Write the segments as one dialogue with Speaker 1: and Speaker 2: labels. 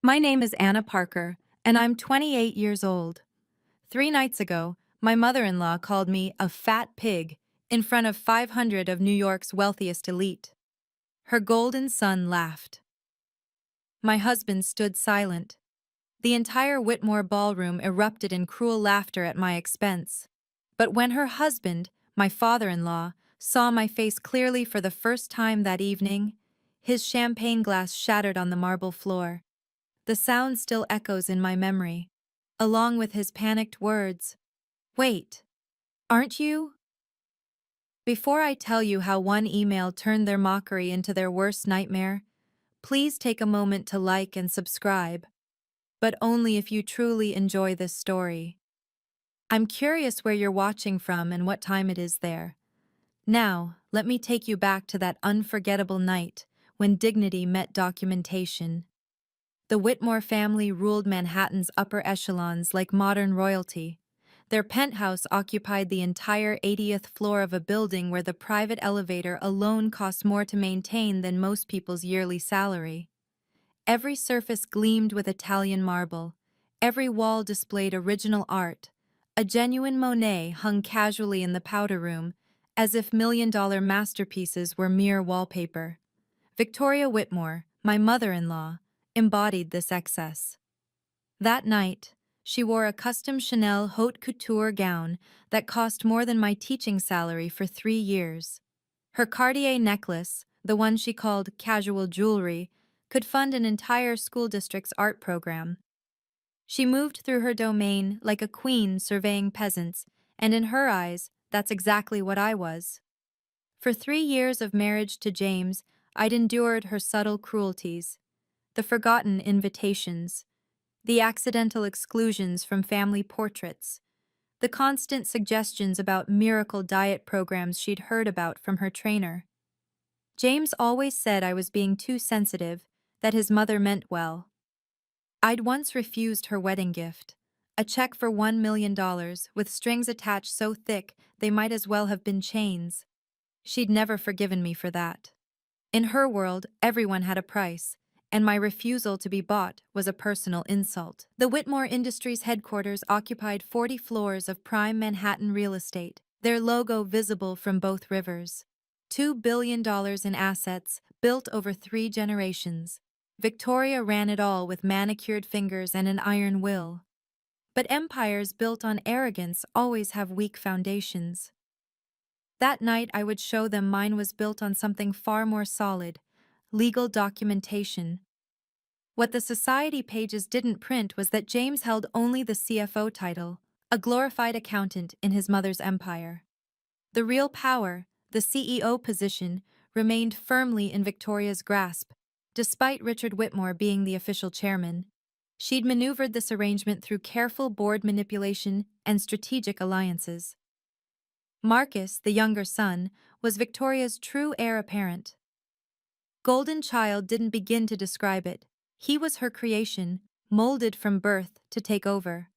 Speaker 1: My name is Anna Parker, and I'm 28 years old. 3 nights ago, my mother-in-law called me a fat pig in front of 500 of New York's wealthiest elite. Her golden son laughed. My husband stood silent. The entire Whitmore ballroom erupted in cruel laughter at my expense. But when her husband, my father-in-law, saw my face clearly for the first time that evening, his champagne glass shattered on the marble floor. The sound still echoes in my memory, along with his panicked words. Wait, aren't you? Before I tell you how one email turned their mockery into their worst nightmare, please take a moment to like and subscribe, but only if you truly enjoy this story. I'm curious where you're watching from and what time it is there. Now, let me take you back to that unforgettable night when dignity met documentation. The Whitmore family ruled Manhattan's upper echelons like modern royalty. Their penthouse occupied the entire 80th floor of a building where the private elevator alone cost more to maintain than most people's yearly salary. Every surface gleamed with Italian marble. Every wall displayed original art. A genuine Monet hung casually in the powder room, as if million-dollar masterpieces were mere wallpaper. Victoria Whitmore, my mother-in-law, embodied this excess. That night, she wore a custom Chanel haute couture gown that cost more than my teaching salary for 3 years. Her Cartier necklace, the one she called casual jewelry, could fund an entire school district's art program. She moved through her domain like a queen surveying peasants, and in her eyes, that's exactly what I was. For 3 years of marriage to James, I'd endured her subtle cruelties, the forgotten invitations, the accidental exclusions from family portraits, the constant suggestions about miracle diet programs she'd heard about from her trainer. James always said I was being too sensitive, that his mother meant well. I'd once refused her wedding gift, a check for $1 million with strings attached so thick they might as well have been chains. She'd never forgiven me for that. In her world, everyone had a price, and my refusal to be bought was a personal insult. The Whitmore Industries headquarters occupied 40 floors of prime Manhattan real estate, their logo visible from both rivers. $2 billion in assets, built over 3 generations. Victoria ran it all with manicured fingers and an iron will. But empires built on arrogance always have weak foundations. That night I would show them mine was built on something far more solid, legal documentation. What the society pages didn't print was that James held only the CFO title, a glorified accountant in his mother's empire. The real power, the CEO position, remained firmly in Victoria's grasp, despite Richard Whitmore being the official chairman. She'd maneuvered this arrangement through careful board manipulation and strategic alliances. Marcus, the younger son, was Victoria's true heir apparent. Golden Child didn't begin to describe it. He was her creation, molded from birth to take over.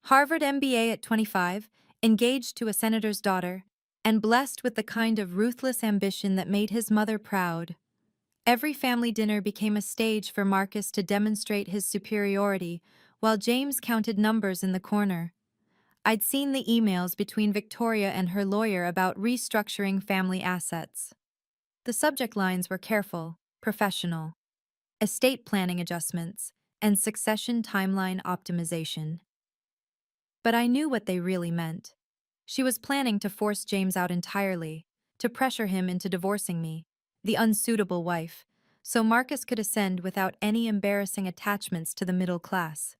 Speaker 1: Harvard MBA at 25, engaged to a senator's daughter, and blessed with the kind of ruthless ambition that made his mother proud. Every family dinner became a stage for Marcus to demonstrate his superiority, while James counted numbers in the corner. I'd seen the emails between Victoria and her lawyer about restructuring family assets. The subject lines were careful, professional. Estate planning adjustments, and succession timeline optimization. But I knew what they really meant. She was planning to force James out entirely, to pressure him into divorcing me, the unsuitable wife, so Marcus could ascend without any embarrassing attachments to the middle class.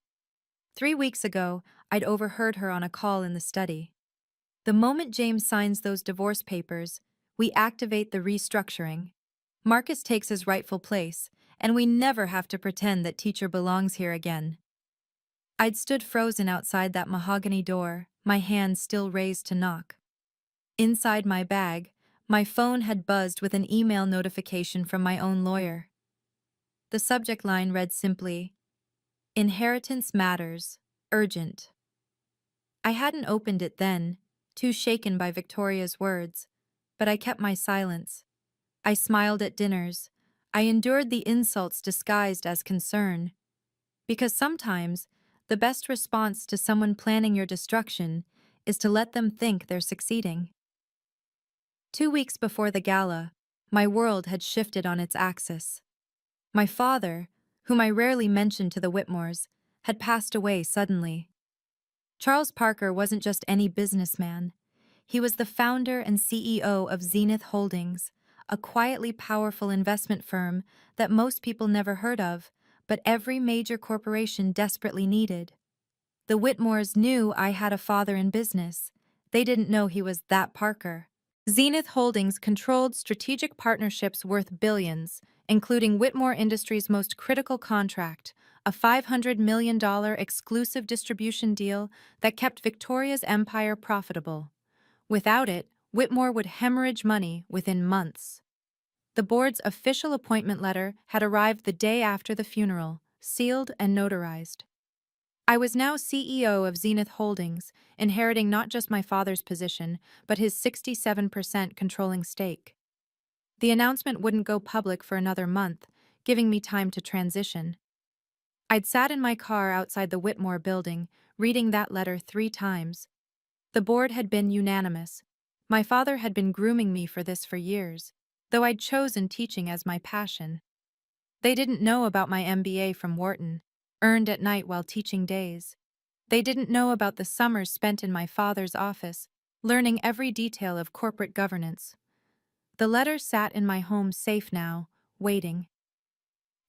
Speaker 1: 3 weeks ago, I'd overheard her on a call in the study. The moment James signs those divorce papers, we activate the restructuring. Marcus takes his rightful place, and we never have to pretend that teacher belongs here again. I'd stood frozen outside that mahogany door, my hand still raised to knock. Inside my bag, my phone had buzzed with an email notification from my own lawyer. The subject line read simply, "Inheritance matters, urgent." I hadn't opened it then, too shaken by Victoria's words, but I kept my silence. I smiled at dinners. I endured the insults disguised as concern. Because sometimes the best response to someone planning your destruction is to let them think they're succeeding. 2 weeks before the gala, my world had shifted on its axis. My father, whom I rarely mentioned to the Whitmores, had passed away suddenly. Charles Parker wasn't just any businessman. He was the founder and CEO of Zenith Holdings, a quietly powerful investment firm that most people never heard of, but every major corporation desperately needed. The Whitmores knew I had a father in business. They didn't know he was that Parker. Zenith Holdings controlled strategic partnerships worth billions, including Whitmore Industries' most critical contract, a $500 million exclusive distribution deal that kept Victoria's empire profitable. Without it, Whitmore would hemorrhage money within months. The board's official appointment letter had arrived the day after the funeral, sealed and notarized. I was now CEO of Zenith Holdings, inheriting not just my father's position, but his 67% controlling stake. The announcement wouldn't go public for another month, giving me time to transition. I'd sat in my car outside the Whitmore building, reading that letter 3 times. The board had been unanimous. My father had been grooming me for this for years, though I'd chosen teaching as my passion. They didn't know about my MBA from Wharton, earned at night while teaching days. They didn't know about the summers spent in my father's office, learning every detail of corporate governance. The letter sat in my home safe now, waiting.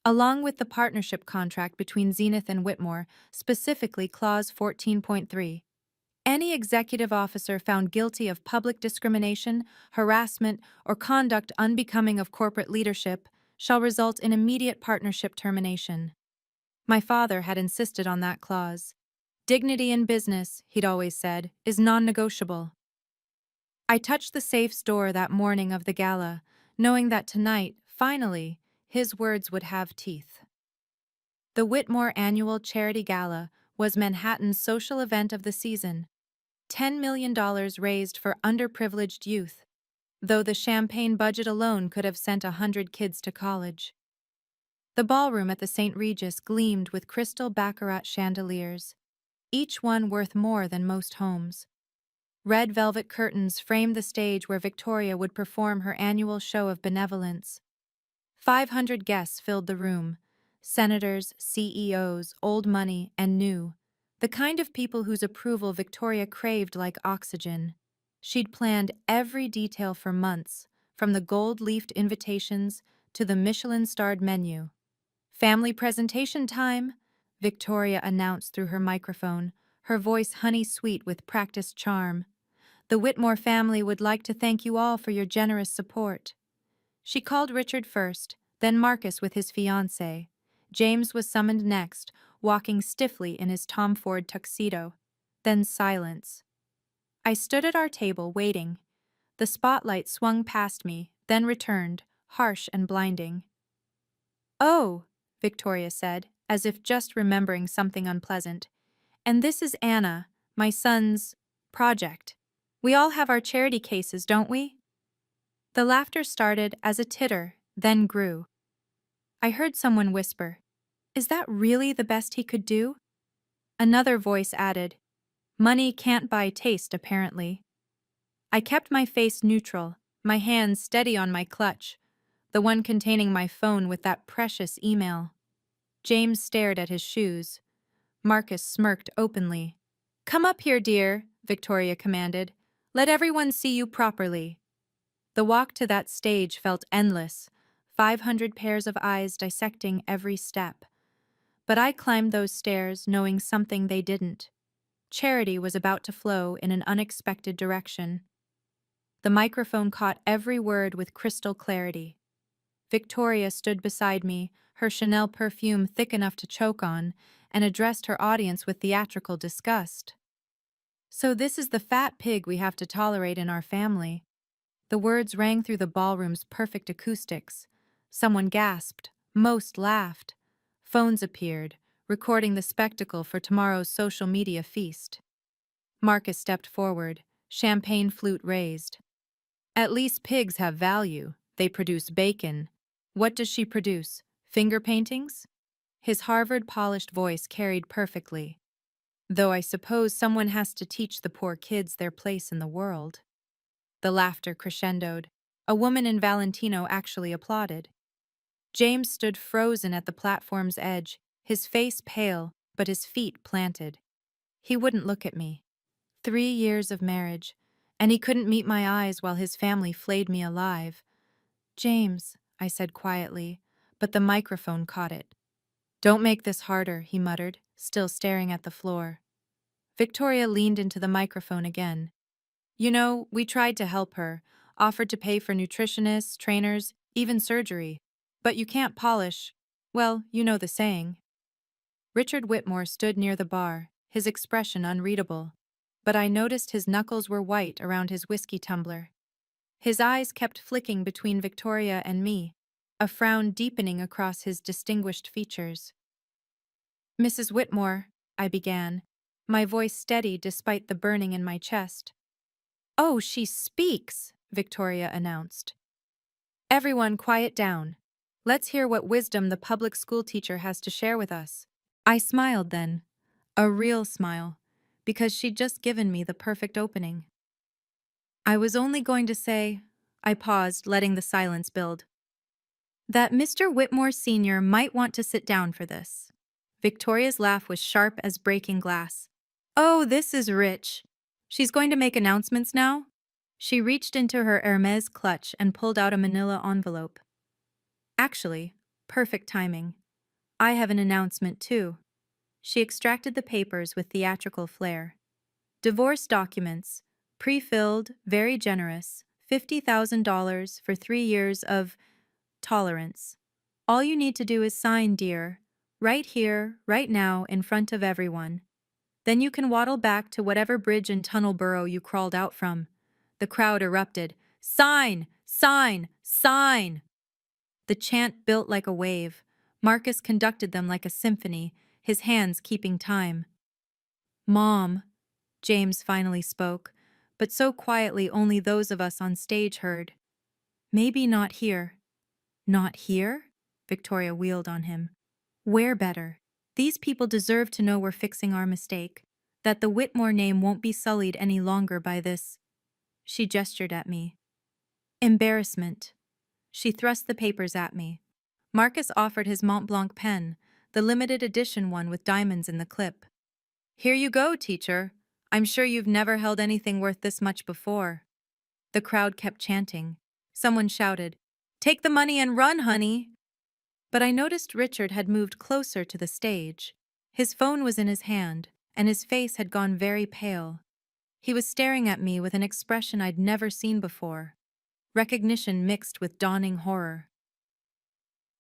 Speaker 1: Along with the partnership contract between Zenith and Whitmore, specifically Clause 14.3, any executive officer found guilty of public discrimination, harassment, or conduct unbecoming of corporate leadership shall result in immediate partnership termination. My father had insisted on that clause. Dignity in business, he'd always said, is non-negotiable. I touched the safe's door that morning of the gala, knowing that tonight, finally, his words would have teeth. The Whitmore Annual Charity Gala was Manhattan's social event of the season. $10 million raised for underprivileged youth, though the champagne budget alone could have sent 100 kids to college. The ballroom at the St. Regis gleamed with crystal baccarat chandeliers, each one worth more than most homes. Red velvet curtains framed the stage where Victoria would perform her annual show of benevolence. 500 guests filled the room, senators, CEOs, old money, and new, the kind of people whose approval Victoria craved like oxygen. She'd planned every detail for months, from the gold-leafed invitations to the Michelin-starred menu. "Family presentation time," Victoria announced through her microphone, her voice honey-sweet with practiced charm. "The Whitmore family would like to thank you all for your generous support." She called Richard first, then Marcus with his fiancée. James was summoned next, walking stiffly in his Tom Ford tuxedo. Then silence. I stood at our table, waiting. The spotlight swung past me, then returned, harsh and blinding. "Oh," Victoria said, as if just remembering something unpleasant. "And this is Anna, my son's project. We all have our charity cases, don't we?" The laughter started as a titter, then grew. I heard someone whisper, "Is that really the best he could do?" Another voice added, "Money can't buy taste, apparently." I kept my face neutral, my hands steady on my clutch, the one containing my phone with that precious email. James stared at his shoes. Marcus smirked openly. "Come up here, dear," Victoria commanded. "Let everyone see you properly." The walk to that stage felt endless, 500 pairs of eyes dissecting every step. But I climbed those stairs knowing something they didn't. Charity was about to flow in an unexpected direction. The microphone caught every word with crystal clarity. Victoria stood beside me, her Chanel perfume thick enough to choke on, and addressed her audience with theatrical disgust. "So this is the fat pig we have to tolerate in our family." The words rang through the ballroom's perfect acoustics. Someone gasped. Most laughed. Phones appeared, recording the spectacle for tomorrow's social media feast. Marcus stepped forward, champagne flute raised. "At least pigs have value. They produce bacon. What does she produce? Finger paintings?" His Harvard-polished voice carried perfectly, though I suppose someone has to teach the poor kids their place in the world. The laughter crescendoed. A woman in Valentino actually applauded. James stood frozen at the platform's edge, his face pale, but his feet planted. He wouldn't look at me. 3 years of marriage, and he couldn't meet my eyes while his family flayed me alive. "James," I said quietly, but the microphone caught it. "Don't make this harder," he muttered, still staring at the floor. Victoria leaned into the microphone again. "You know, we tried to help her, offered to pay for nutritionists, trainers, even surgery. But you can't polish, well, you know the saying." Richard Whitmore stood near the bar, his expression unreadable. But I noticed his knuckles were white around his whiskey tumbler. His eyes kept flicking between Victoria and me, a frown deepening across his distinguished features. "Mrs. Whitmore," I began, my voice steady despite the burning in my chest. "Oh, she speaks," Victoria announced. "Everyone quiet down. Let's hear what wisdom the public school teacher has to share with us." I smiled then, a real smile, because she'd just given me the perfect opening. "I was only going to say," I paused, letting the silence build, "that Mr. Whitmore Sr. might want to sit down for this." Victoria's laugh was sharp as breaking glass. "Oh, this is rich. She's going to make announcements now?" She reached into her Hermes clutch and pulled out a manila envelope. "Actually, perfect timing. I have an announcement too." She extracted the papers with theatrical flair. "Divorce documents, pre-filled, very generous, $50,000 for 3 years of tolerance. All you need to do is sign, dear, right here, right now, in front of everyone. Then you can waddle back to whatever bridge and tunnel burrow you crawled out from." The crowd erupted. "Sign! Sign! Sign!" The chant built like a wave. Marcus conducted them like a symphony, his hands keeping time. "Mom," James finally spoke, but so quietly only those of us on stage heard. "Maybe not here." "Not here?" Victoria wheeled on him. "Where better? These people deserve to know we're fixing our mistake, that the Whitmore name won't be sullied any longer by this." She gestured at me. "Embarrassment." She thrust the papers at me. Marcus offered his Mont Blanc pen, the limited edition one with diamonds in the clip. "Here you go, teacher. I'm sure you've never held anything worth this much before." The crowd kept chanting. Someone shouted, "Take the money and run, honey!" But I noticed Richard had moved closer to the stage. His phone was in his hand, and his face had gone very pale. He was staring at me with an expression I'd never seen before, recognition mixed with dawning horror.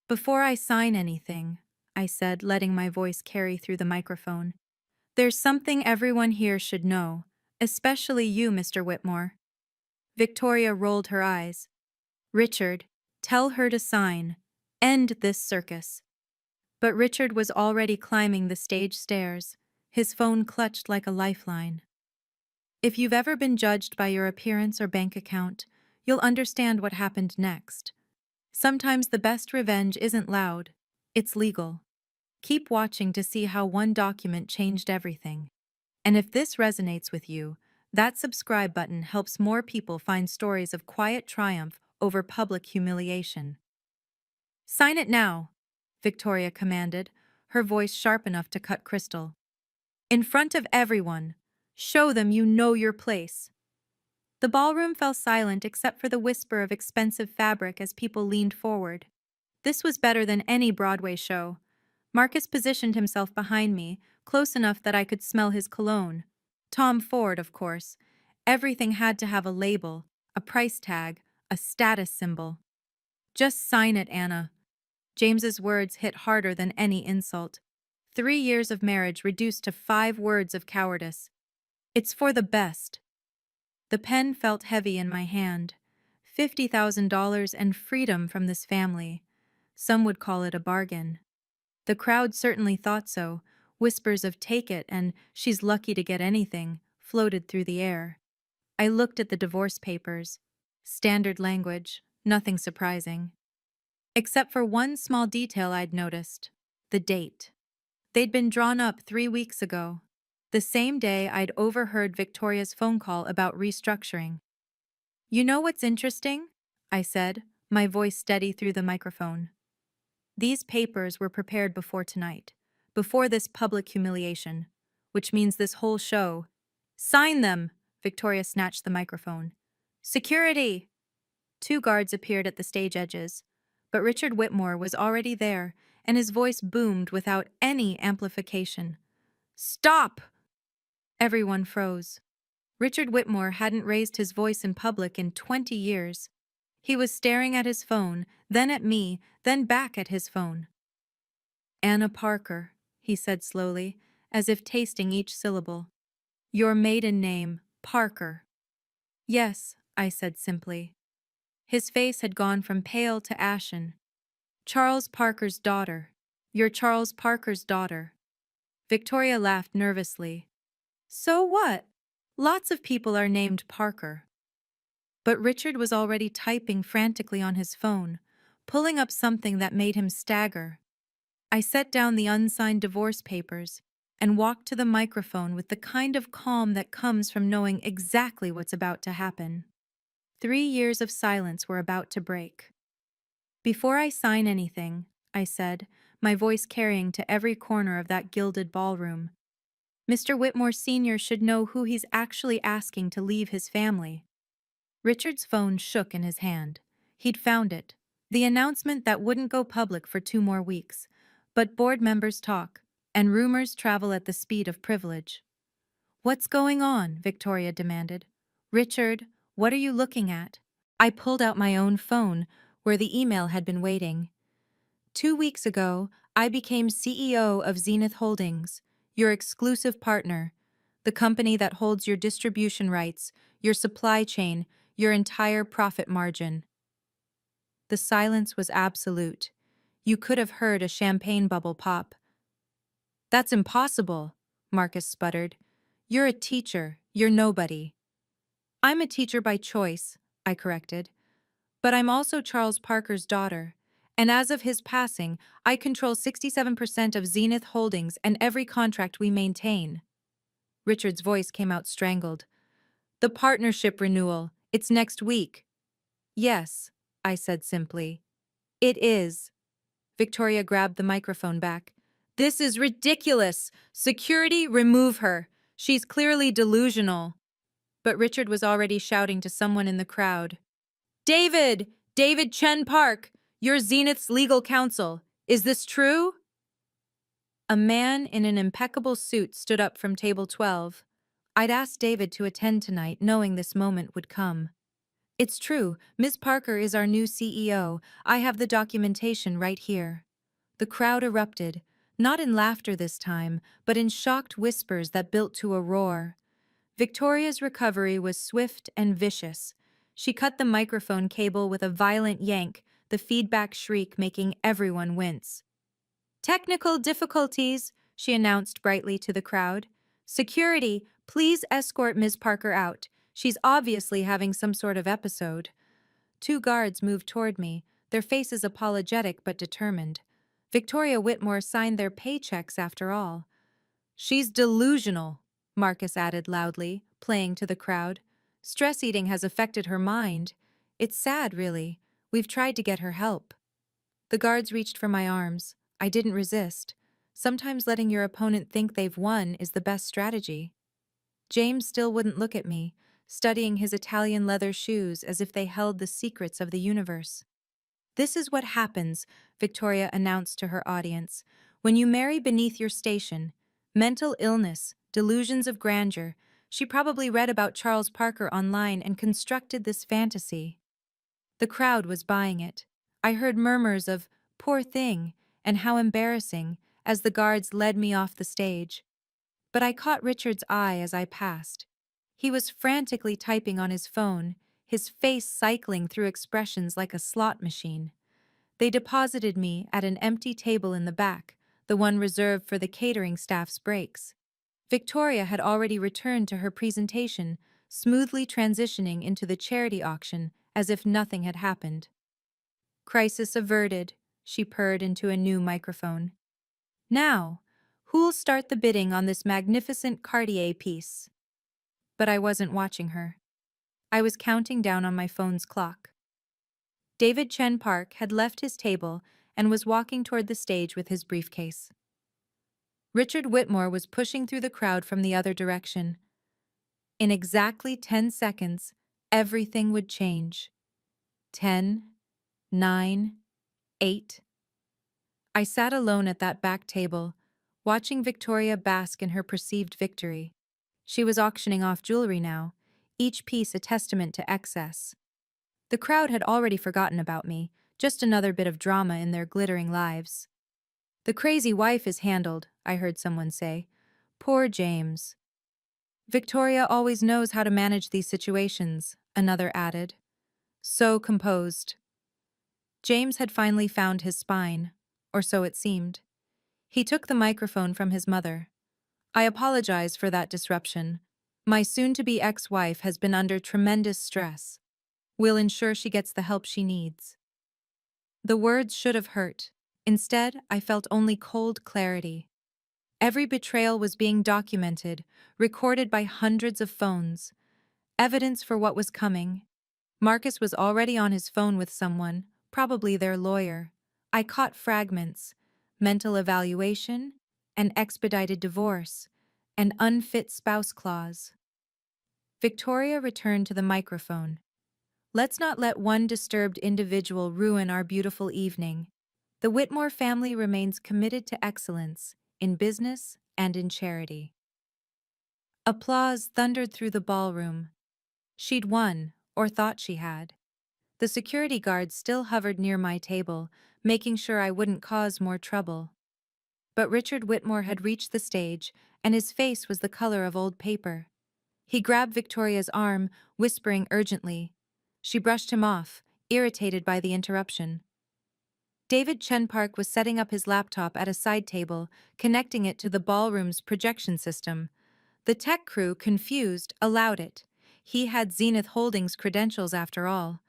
Speaker 1: "Before I sign anything," I said, letting my voice carry through the microphone, "there's something everyone here should know, especially you, Mr. Whitmore." Victoria rolled her eyes. "Richard, tell her to sign. End this circus." But Richard was already climbing the stage stairs, his phone clutched like a lifeline. If you've ever been judged by your appearance or bank account, you'll understand what happened next. Sometimes the best revenge isn't loud, it's legal. Keep watching to see how one document changed everything. And if this resonates with you, that subscribe button helps more people find stories of quiet triumph over public humiliation. "Sign it now," Victoria commanded, her voice sharp enough to cut crystal. "In front of everyone. Show them you know your place." The ballroom fell silent except for the whisper of expensive fabric as people leaned forward. This was better than any Broadway show. Marcus positioned himself behind me, close enough that I could smell his cologne. Tom Ford, of course. Everything had to have a label, a price tag, a status symbol. "Just sign it, Anna." James's words hit harder than any insult. 3 years of marriage reduced to 5 words of cowardice. "It's for the best." The pen felt heavy in my hand. $50,000 and freedom from this family. Some would call it a bargain. The crowd certainly thought so. Whispers of "take it" and "she's lucky to get anything" floated through the air. I looked at the divorce papers. Standard language, nothing surprising. Except for one small detail I'd noticed. the date. They'd been drawn up 3 weeks ago, the same day I'd overheard Victoria's phone call about restructuring. You know what's interesting? I said, my voice steady through the microphone. These papers were prepared before tonight, before this public humiliation, which means this whole show. Sign them! Victoria snatched the microphone. Security! 2 guards appeared at the stage edges, but Richard Whitmore was already there, and his voice boomed without any amplification. Stop! Everyone froze. Richard Whitmore hadn't raised his voice in public in 20 years. He was staring at his phone, then at me, then back at his phone. Anna Parker, he said slowly, as if tasting each syllable. Your maiden name, Parker. Yes, I said simply. His face had gone from pale to ashen. Charles Parker's daughter. You're Charles Parker's daughter. Victoria laughed nervously. So what? Lots of people are named Parker. But Richard was already typing frantically on his phone, pulling up something that made him stagger. I set down the unsigned divorce papers and walked to the microphone with the kind of calm that comes from knowing exactly what's about to happen. 3 years of silence were about to break. Before I sign anything, I said, my voice carrying to every corner of that gilded ballroom, Mr. Whitmore Sr. should know who he's actually asking to leave his family. Richard's phone shook in his hand. He'd found it. The announcement that wouldn't go public for 2 more weeks. But board members talk, and rumors travel at the speed of privilege. What's going on? Victoria demanded. Richard, what are you looking at? I pulled out my own phone, where the email had been waiting. 2 weeks ago, I became CEO of Zenith Holdings, your exclusive partner, the company that holds your distribution rights, your supply chain, your entire profit margin. The silence was absolute. You could have heard a champagne bubble pop. That's impossible, Marcus sputtered. You're a teacher, you're nobody. I'm a teacher by choice, I corrected. But I'm also Charles Parker's daughter, and as of his passing, I control 67% of Zenith Holdings and every contract we maintain. Richard's voice came out strangled. The partnership renewal, it's next week. Yes, I said simply. It is. Victoria grabbed the microphone back. This is ridiculous. Security, remove her. She's clearly delusional. But Richard was already shouting to someone in the crowd. David! David Chen Park! You're Zenith's legal counsel. Is this true? A man in an impeccable suit stood up from table 12. I'd asked David to attend tonight, knowing this moment would come. It's true, Ms. Parker is our new CEO. I have the documentation right here. The crowd erupted, not in laughter this time, but in shocked whispers that built to a roar. Victoria's recovery was swift and vicious. She cut the microphone cable with a violent yank, the feedback shriek making everyone wince. Technical difficulties, she announced brightly to the crowd. Security, please escort Ms. Parker out. She's obviously having some sort of episode. 2 guards moved toward me, their faces apologetic but determined. Victoria Whitmore signed their paychecks after all. She's delusional, Marcus added loudly, playing to the crowd. Stress eating has affected her mind. It's sad, really. We've tried to get her help. The guards reached for my arms. I didn't resist. Sometimes letting your opponent think they've won is the best strategy. James still wouldn't look at me, studying his Italian leather shoes as if they held the secrets of the universe. This is what happens, Victoria announced to her audience, when you marry beneath your station. Mental illness, delusions of grandeur. She probably read about Charles Parker online and constructed this fantasy. The crowd was buying it. I heard murmurs of, poor thing, and how embarrassing, as the guards led me off the stage. But I caught Richard's eye as I passed. He was frantically typing on his phone, his face cycling through expressions like a slot machine. They deposited me at an empty table in the back, the one reserved for the catering staff's breaks. Victoria had already returned to her presentation, smoothly transitioning into the charity auction as if nothing had happened. Crisis averted, she purred into a new microphone. Now, who'll start the bidding on this magnificent Cartier piece? But I wasn't watching her. I was counting down on my phone's clock. David Chen Park had left his table and was walking toward the stage with his briefcase. Richard Whitmore was pushing through the crowd from the other direction. In exactly 10 seconds, everything would change. 10, 9, 8. I sat alone at that back table, watching Victoria bask in her perceived victory. She was auctioning off jewelry now, each piece a testament to excess. The crowd had already forgotten about me, just another bit of drama in their glittering lives. "The crazy wife is handled," I heard someone say. "Poor James." "Victoria always knows how to manage these situations," another added. So composed. James had finally found his spine, or so it seemed. He took the microphone from his mother. "I apologize for that disruption. My soon-to-be ex-wife has been under tremendous stress. We'll ensure she gets the help she needs." The words should have hurt. Instead, I felt only cold clarity. Every betrayal was being documented, recorded by hundreds of phones. Evidence for what was coming. Marcus was already on his phone with someone, probably their lawyer. I caught fragments: mental evaluation, an expedited divorce, an unfit spouse clause. Victoria returned to the microphone. "Let's not let one disturbed individual ruin our beautiful evening. The Whitmore family remains committed to excellence, in business and in charity." Applause thundered through the ballroom. She'd won, or thought she had. The security guard still hovered near my table, making sure I wouldn't cause more trouble. But Richard Whitmore had reached the stage, and his face was the color of old paper. He grabbed Victoria's arm, whispering urgently. She brushed him off, irritated by the interruption. David Chen Park was setting up his laptop at a side table, connecting it to the ballroom's projection system. The tech crew, confused, allowed it. He had Zenith Holdings credentials after all.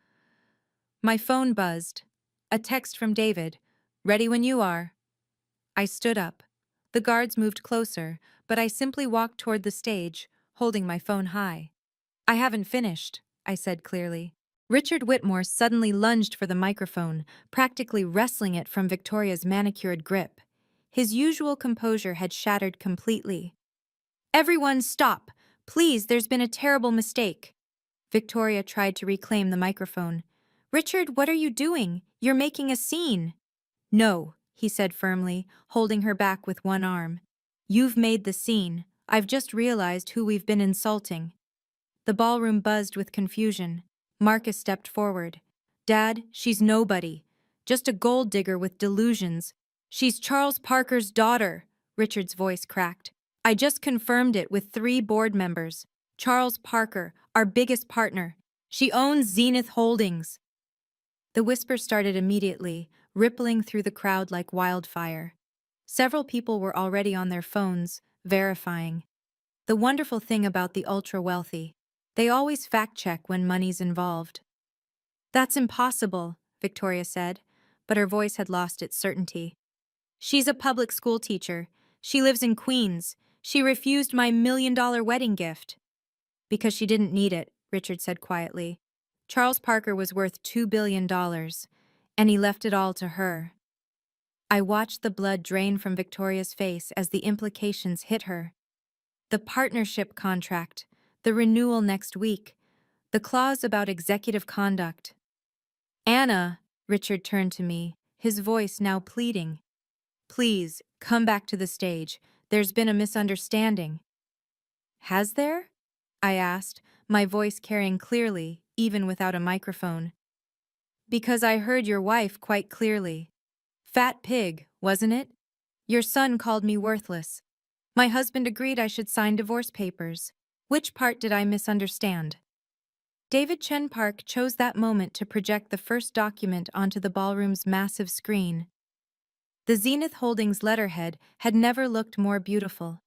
Speaker 1: My phone buzzed. A text from David. "Ready when you are." I stood up. The guards moved closer, but I simply walked toward the stage, holding my phone high. "I haven't finished," I said clearly. Richard Whitmore suddenly lunged for the microphone, practically wrestling it from Victoria's manicured grip. His usual composure had shattered completely. "Everyone stop! Please, there's been a terrible mistake." Victoria tried to reclaim the microphone. "Richard, what are you doing? You're making a scene." "No," he said firmly, holding her back with one arm. "You've made the scene. I've just realized who we've been insulting." The ballroom buzzed with confusion. Marcus stepped forward. "Dad, she's nobody. Just a gold digger with delusions. She's Charles Parker's daughter," Richard's voice cracked. "I just confirmed it with 3 board members. Charles Parker, our biggest partner. She owns Zenith Holdings." The whisper started immediately, rippling through the crowd like wildfire. Several people were already on their phones, verifying. The wonderful thing about the ultra-wealthy, they always fact-check when money's involved. "That's impossible," Victoria said, but her voice had lost its certainty. "She's a public school teacher. She lives in Queens. She refused my $1 million wedding gift." "Because she didn't need it," Richard said quietly. "Charles Parker was worth $2 billion, and he left it all to her." I watched the blood drain from Victoria's face as the implications hit her. The partnership contract, the renewal next week, the clause about executive conduct. "Anna," Richard turned to me, his voice now pleading. "Please, come back to the stage. There's been a misunderstanding." "Has there?" I asked, my voice carrying clearly, even without a microphone. "Because I heard your wife quite clearly. Fat pig, wasn't it? Your son called me worthless. My husband agreed I should sign divorce papers. Which part did I misunderstand?" David Chen Park chose that moment to project the first document onto the ballroom's massive screen. The Zenith Holdings letterhead had never looked more beautiful.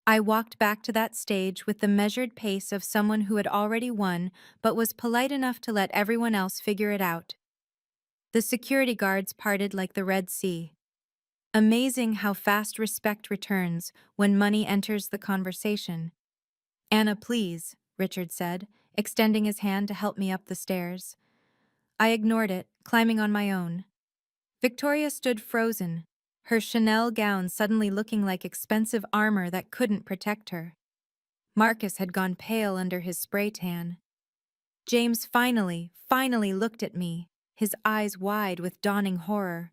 Speaker 1: I walked back to that stage with the measured pace of someone who had already won but was polite enough to let everyone else figure it out. The security guards parted like the Red Sea. Amazing how fast respect returns when money enters the conversation. Anna, please, Richard said, extending his hand to help me up the stairs. I ignored it, climbing on my own. Victoria stood frozen, her Chanel gown suddenly looking like expensive armor that couldn't protect her. Marcus had gone pale under his spray tan. James finally looked at me, his eyes wide with dawning horror.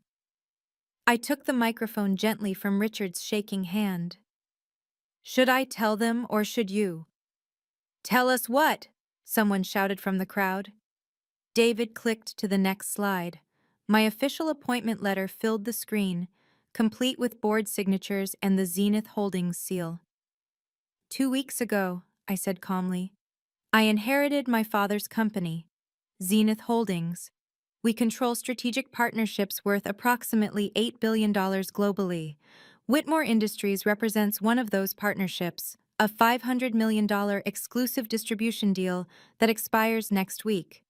Speaker 1: I took the microphone gently from Richard's shaking hand. Should I tell them or should you? Tell us what? Someone shouted from the crowd. David clicked to the next slide. My official appointment letter filled the screen, complete with board signatures and the Zenith Holdings seal. 2 weeks ago, I said calmly, I inherited my father's company, Zenith Holdings. We control strategic partnerships worth approximately $8 billion globally. Whitmore Industries represents one of those partnerships, a $500 million exclusive distribution deal that expires next week.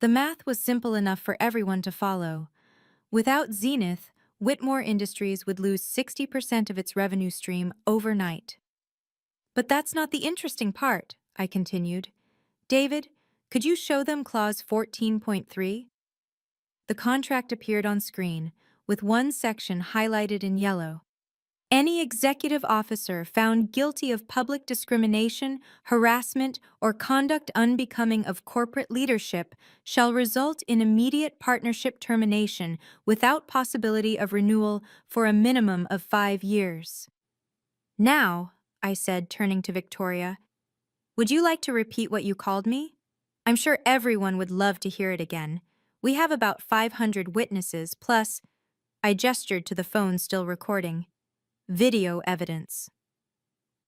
Speaker 1: The math was simple enough for everyone to follow. Without Zenith, Whitmore Industries would lose 60% of its revenue stream overnight. But that's not the interesting part, I continued. David, could you show them clause 14.3? The contract appeared on screen, with one section highlighted in yellow. Any executive officer found guilty of public discrimination, harassment, or conduct unbecoming of corporate leadership shall result in immediate partnership termination without possibility of renewal for a minimum of 5 years. Now, I said, turning to Victoria, would you like to repeat what you called me? I'm sure everyone would love to hear it again. We have about 500 witnesses, plus, I gestured to the phone still recording, video evidence.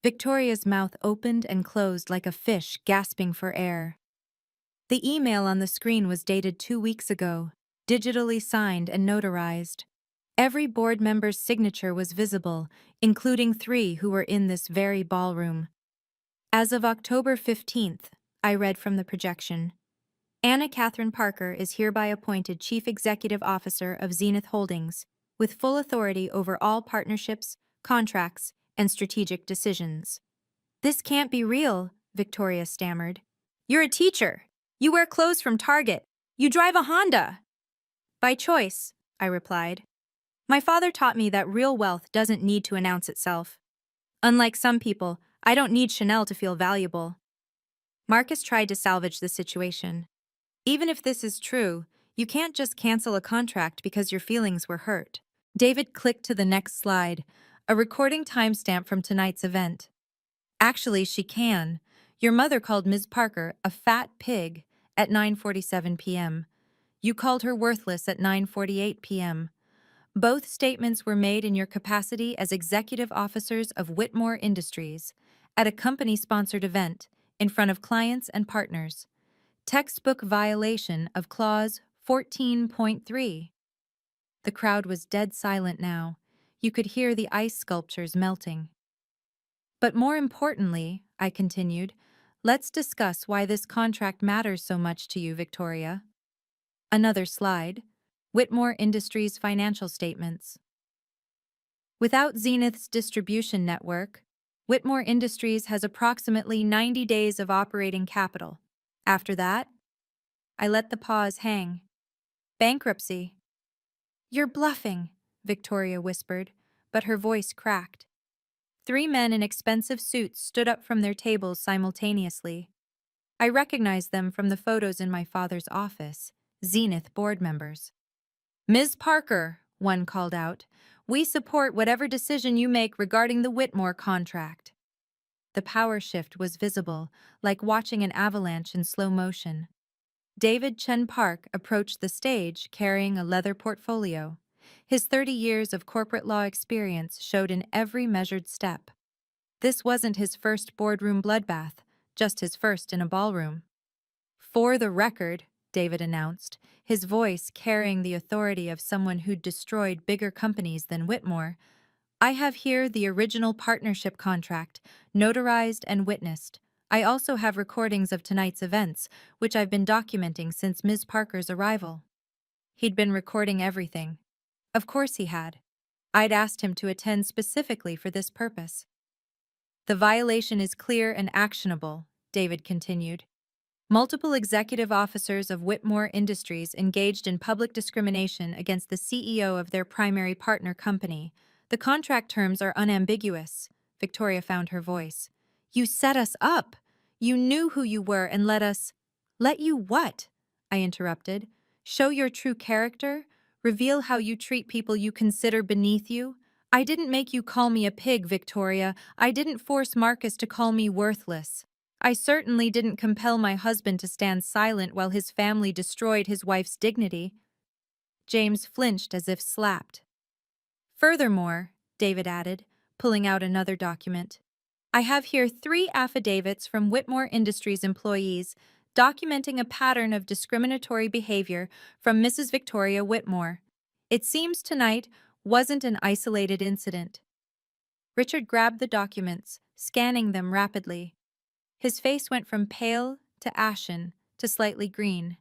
Speaker 1: Victoria's mouth opened and closed like a fish gasping for air. The email on the screen was dated 2 weeks ago, digitally signed and notarized. Every board member's signature was visible, including 3 who were in this very ballroom. As of October 15th, I read from the projection, Anna Catherine Parker is hereby appointed Chief Executive Officer of Zenith Holdings, with full authority over all partnerships, contracts, and strategic decisions. This can't be real, Victoria stammered. You're a teacher. You wear clothes from Target. You drive a Honda. By choice, I replied. My father taught me that real wealth doesn't need to announce itself. Unlike some people, I don't need Chanel to feel valuable. Marcus tried to salvage the situation. Even if this is true, you can't just cancel a contract because your feelings were hurt. David clicked to the next slide, a recording timestamp from tonight's event. Actually, she can. Your mother called Ms. Parker a fat pig at 9:47 p.m. You called her worthless at 9:48 p.m. Both statements were made in your capacity as executive officers of Whitmore Industries at a company-sponsored event in front of clients and partners. Textbook violation of Clause 14.3. The crowd was dead silent now. You could hear the ice sculptures melting. But more importantly, I continued, let's discuss why this contract matters so much to you, Victoria. Another slide. Whitmore Industries financial statements. Without Zenith's distribution network, Whitmore Industries has approximately 90 days of operating capital. After that, I let the pause hang. Bankruptcy. You're bluffing, Victoria whispered, but her voice cracked. 3 men in expensive suits stood up from their tables simultaneously. I recognized them from the photos in my father's office, Zenith board members. Ms. Parker, one called out, we support whatever decision you make regarding the Whitmore contract. The power shift was visible, like watching an avalanche in slow motion. David Chen Park approached the stage carrying a leather portfolio. His 30 years of corporate law experience showed in every measured step. This wasn't his first boardroom bloodbath, just his first in a ballroom. For the record, David announced, his voice carrying the authority of someone who'd destroyed bigger companies than Whitmore, I have here the original partnership contract, notarized and witnessed. I also have recordings of tonight's events, which I've been documenting since Ms. Parker's arrival. He'd been recording everything. Of course he had. I'd asked him to attend specifically for this purpose. The violation is clear and actionable, David continued. Multiple executive officers of Whitmore Industries engaged in public discrimination against the CEO of their primary partner company. The contract terms are unambiguous. Victoria found her voice. You set us up. You knew who you were and let us. Let you what? I interrupted. Show your true character? Reveal how you treat people you consider beneath you? I didn't make you call me a pig, Victoria. I didn't force Marcus to call me worthless. I certainly didn't compel my husband to stand silent while his family destroyed his wife's dignity. James flinched as if slapped. Furthermore, David added, pulling out another document, I have here 3 affidavits from Whitmore Industries employees documenting a pattern of discriminatory behavior from Mrs. Victoria Whitmore. It seems tonight wasn't an isolated incident. Richard grabbed the documents, scanning them rapidly. His face went from pale to ashen to slightly green.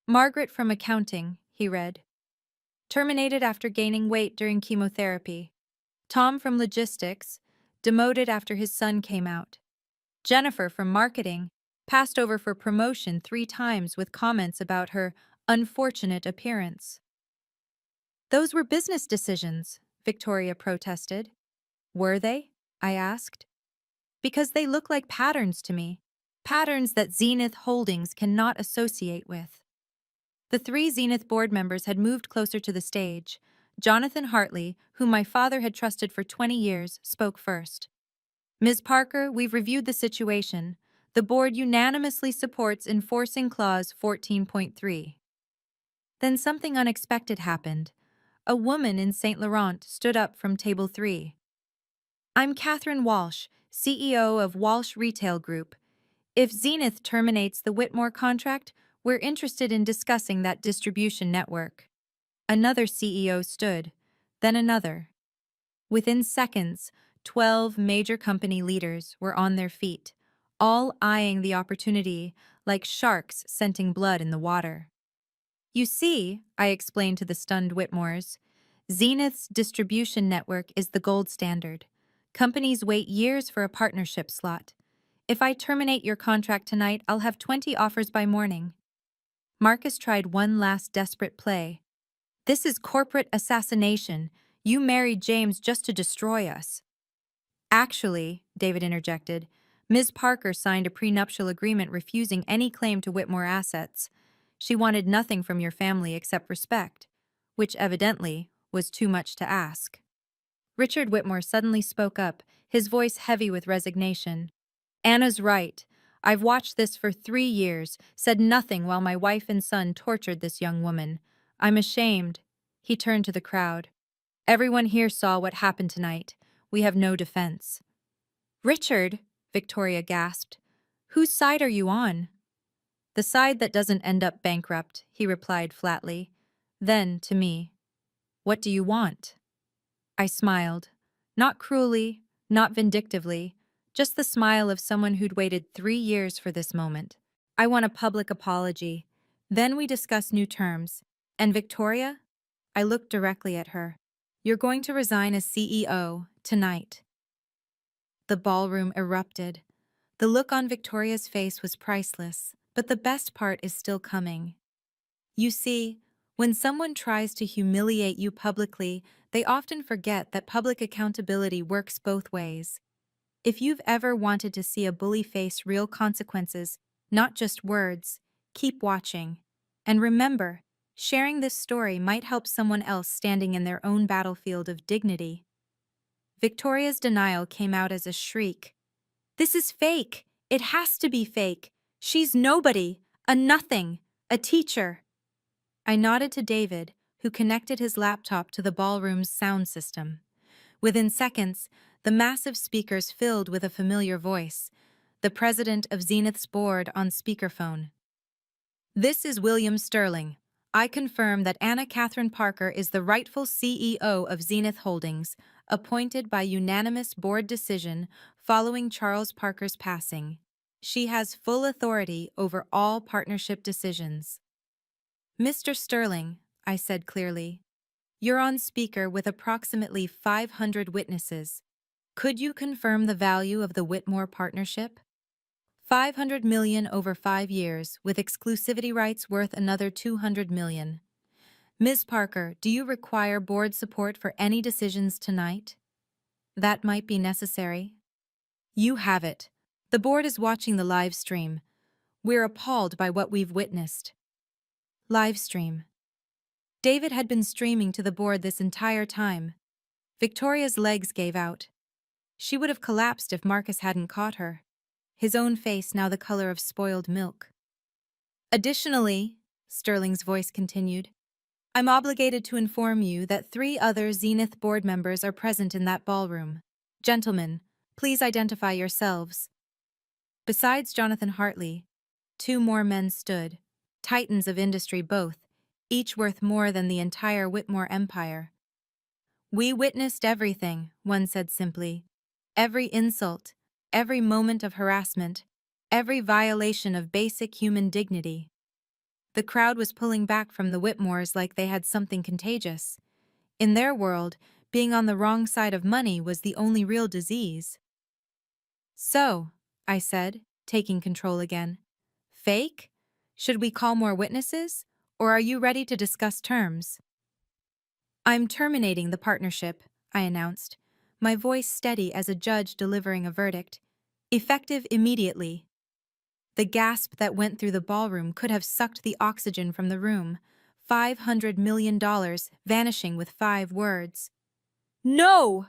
Speaker 1: Margaret from accounting, he read. Terminated after gaining weight during chemotherapy. Tom from logistics, demoted after his son came out. Jennifer from marketing, passed over for promotion 3 times with comments about her unfortunate appearance. Those were business decisions, Victoria protested. Were they? I asked. Because they look like patterns to me, patterns that Zenith Holdings cannot associate with. The 3 Zenith board members had moved closer to the stage. Jonathan Hartley, whom my father had trusted for 20 years, spoke first. Ms. Parker, we've reviewed the situation. The board unanimously supports enforcing Clause 14.3. Then something unexpected happened. A woman in St. Laurent stood up from table 3. I'm Catherine Walsh, CEO of Walsh Retail Group. If Zenith terminates the Whitmore contract, we're interested in discussing that distribution network. Another CEO stood, then another. Within seconds, 12 major company leaders were on their feet, all eyeing the opportunity like sharks scenting blood in the water. You see, I explained to the stunned Whitmores, Zenith's distribution network is the gold standard. Companies wait years for a partnership slot. If I terminate your contract tonight, I'll have 20 offers by morning. Marcus tried one last desperate play. This is corporate assassination. You married James just to destroy us. Actually, David interjected, Ms. Parker signed a prenuptial agreement refusing any claim to Whitmore assets. She wanted nothing from your family except respect, which evidently was too much to ask. Richard Whitmore suddenly spoke up, his voice heavy with resignation. Anna's right. I've watched this for 3 years, said nothing while my wife and son tortured this young woman. I'm ashamed. He turned to the crowd. Everyone here saw what happened tonight. We have no defense. Richard, Victoria gasped. Whose side are you on? The side that doesn't end up bankrupt, he replied flatly. Then, to me, what do you want? I smiled. Not cruelly, not vindictively, just the smile of someone who'd waited 3 years for this moment. I want a public apology. Then we discuss new terms. And Victoria? I looked directly at her. You're going to resign as CEO tonight. The ballroom erupted. The look on Victoria's face was priceless, but the best part is still coming. You see, when someone tries to humiliate you publicly, they often forget that public accountability works both ways. If you've ever wanted to see a bully face real consequences, not just words, keep watching. And remember, sharing this story might help someone else standing in their own battlefield of dignity. Victoria's denial came out as a shriek. This is fake. It has to be fake. She's nobody, a nothing, a teacher. I nodded to David, who connected his laptop to the ballroom's sound system. Within seconds, the massive speakers filled with a familiar voice, the president of Zenith's board on speakerphone. This is William Sterling. I confirm that Anna Catherine Parker is the rightful CEO of Zenith Holdings, appointed by unanimous board decision following Charles Parker's passing. She has full authority over all partnership decisions. Mr. Sterling, I said clearly, You're on speaker with approximately 500 witnesses. Could you confirm the value of the Whitmore partnership? 500 million over 5 years, with exclusivity rights worth another 200 million. Ms. Parker, do you require board support for any decisions tonight? That might be necessary. You have it. The board is watching the live stream. We're appalled by what we've witnessed. Live stream. David had been streaming to the board this entire time. Victoria's legs gave out. She would have collapsed if Marcus hadn't caught her, his own face now the color of spoiled milk. Additionally, Sterling's voice continued, I'm obligated to inform you that 3 other Zenith board members are present in that ballroom. Gentlemen, please identify yourselves. Besides Jonathan Hartley, 2 more men stood, titans of industry both, each worth more than the entire Whitmore empire. We witnessed everything, one said simply. Every insult, every moment of harassment, every violation of basic human dignity. The crowd was pulling back from the Whitmores like they had something contagious. In their world, being on the wrong side of money was the only real disease. So, I said, taking control again. Fake? Should we call more witnesses? Or are you ready to discuss terms? I'm terminating the partnership, I announced, my voice steady as a judge delivering a verdict. Effective immediately. The gasp that went through the ballroom could have sucked the oxygen from the room. $500 million vanishing with 5 words. No!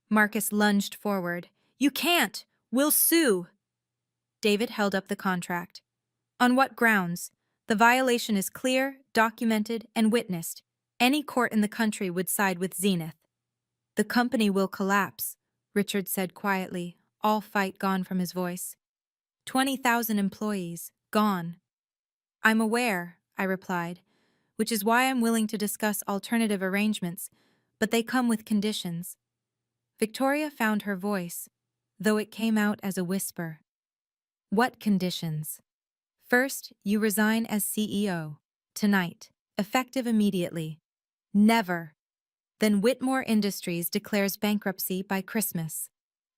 Speaker 1: Marcus lunged forward. You can't! We'll sue! David held up the contract. On what grounds? The violation is clear, documented, and witnessed. Any court in the country would side with Zenith. The company will collapse, Richard said quietly, all fight gone from his voice. 20,000 employees, gone. I'm aware, I replied, which is why I'm willing to discuss alternative arrangements, but they come with conditions. Victoria found her voice, though it came out as a whisper. What conditions? First, you resign as CEO. Tonight. Effective immediately. Never. Then Whitmore Industries declares bankruptcy by Christmas.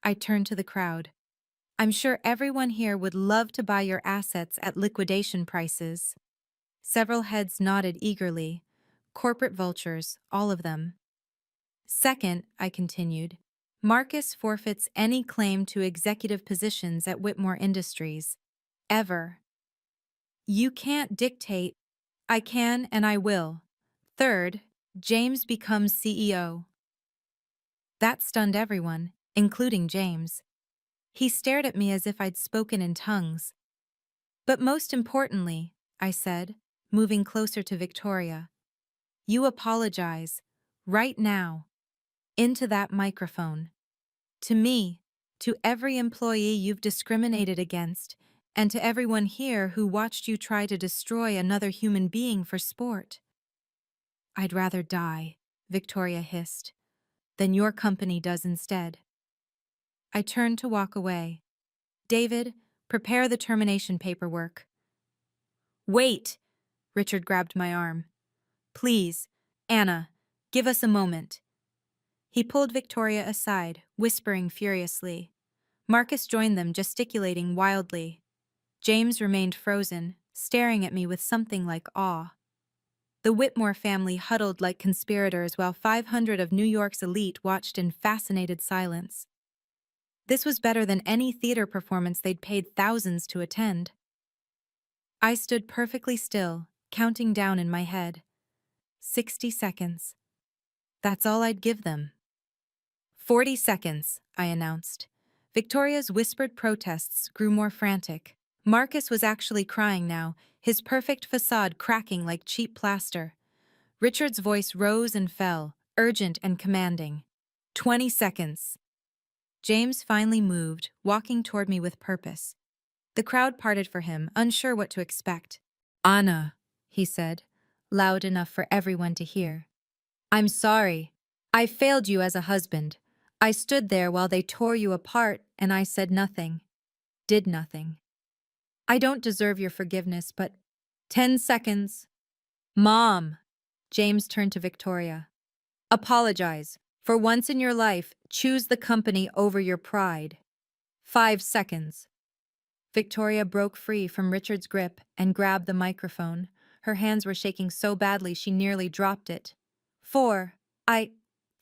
Speaker 1: I turned to the crowd. I'm sure everyone here would love to buy your assets at liquidation prices. Several heads nodded eagerly. Corporate vultures, all of them. Second, I continued, Marcus forfeits any claim to executive positions at Whitmore Industries. Ever. You can't dictate. I can and I will. Third, James becomes CEO. That stunned everyone, including James. He stared at me as if I'd spoken in tongues. But most importantly, I said, moving closer to Victoria, you apologize, right now, into that microphone. To me, to every employee you've discriminated against, and to everyone here who watched you try to destroy another human being for sport. I'd rather die, Victoria hissed, than your company does instead. I turned to walk away. David, prepare the termination paperwork. Wait! Richard grabbed my arm. Please, Anna, give us a moment. He pulled Victoria aside, whispering furiously. Marcus joined them, gesticulating wildly. James remained frozen, staring at me with something like awe. The Whitmore family huddled like conspirators while 500 of New York's elite watched in fascinated silence. This was better than any theater performance they'd paid thousands to attend. I stood perfectly still, counting down in my head. 60 seconds. That's all I'd give them. 40 seconds, I announced. Victoria's whispered protests grew more frantic. Marcus was actually crying now, his perfect facade cracking like cheap plaster. Richard's voice rose and fell, urgent and commanding. 20 seconds. James finally moved, walking toward me with purpose. The crowd parted for him, unsure what to expect. Anna, he said, loud enough for everyone to hear. I'm sorry. I failed you as a husband. I stood there while they tore you apart, and I said nothing. Did nothing. I don't deserve your forgiveness, but 10 seconds. Mom! James turned to Victoria. Apologize. For once in your life, choose the company over your pride. 5 seconds. Victoria broke free from Richard's grip and grabbed the microphone. Her hands were shaking so badly she nearly dropped it. 4.